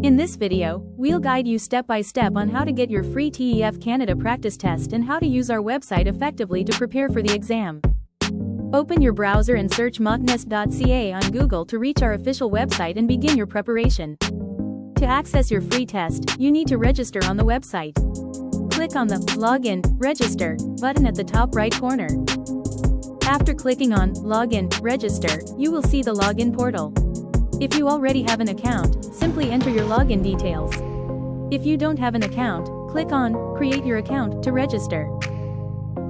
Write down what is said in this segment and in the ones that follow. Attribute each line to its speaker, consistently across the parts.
Speaker 1: In this video, we'll guide you step by step on how to get your free TEF Canada practice test and how to use our website effectively to prepare for the exam. Open your browser and search MockNest.ca on Google to reach our official website and begin your preparation. To access your free test, you need to register on the website. Click on the Login, Register button at the top right corner. After clicking on Login, Register, you will see the login portal. If you already have an account, simply enter your login details. If you don't have an account, click on Create your account to register.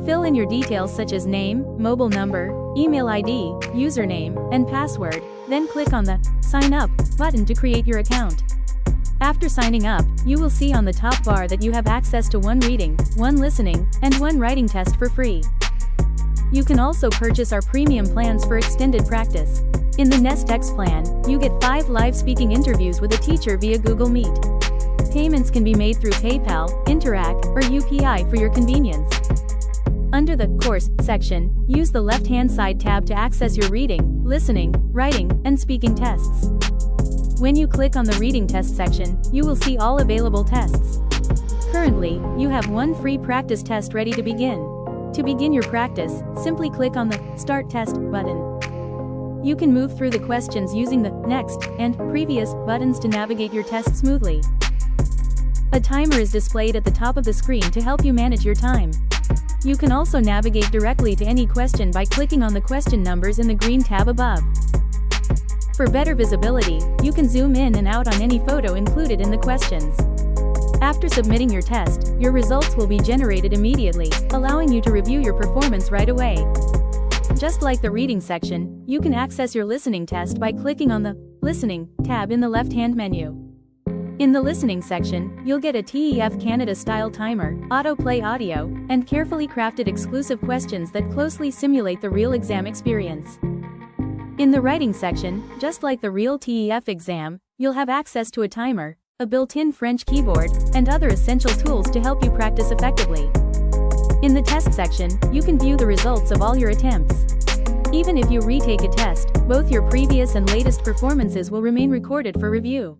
Speaker 1: Fill in your details such as name, mobile number, email ID, username, and password, then click on the Sign Up button to create your account. After signing up, you will see on the top bar that you have access to 1 reading, 1 listening, and 1 writing test for free. You can also purchase our premium plans for extended practice. In the Nest X plan, you get 5 live speaking interviews with a teacher via Google Meet. Payments can be made through PayPal, Interac, or UPI for your convenience. Under the Course section, use the left-hand side tab to access your reading, listening, writing, and speaking tests. When you click on the reading test section, you will see all available tests. Currently, you have 1 free practice test ready to begin. To begin your practice, simply click on the Start Test button. You can move through the questions using the Next and Previous buttons to navigate your test smoothly. A timer is displayed at the top of the screen to help you manage your time. You can also navigate directly to any question by clicking on the question numbers in the green tab above. For better visibility, you can zoom in and out on any photo included in the questions. After submitting your test, your results will be generated immediately, allowing you to review your performance right away. Just like the reading section, you can access your listening test by clicking on the Listening tab in the left-hand menu. In the listening section, you'll get a TEF Canada style timer, autoplay audio, and carefully crafted exclusive questions that closely simulate the real exam experience. In the writing section, just like the real TEF exam, you'll have access to a timer, a built-in French keyboard, and other essential tools to help you practice effectively. In the test section, you can view the results of all your attempts. Even if you retake a test, both your previous and latest performances will remain recorded for review.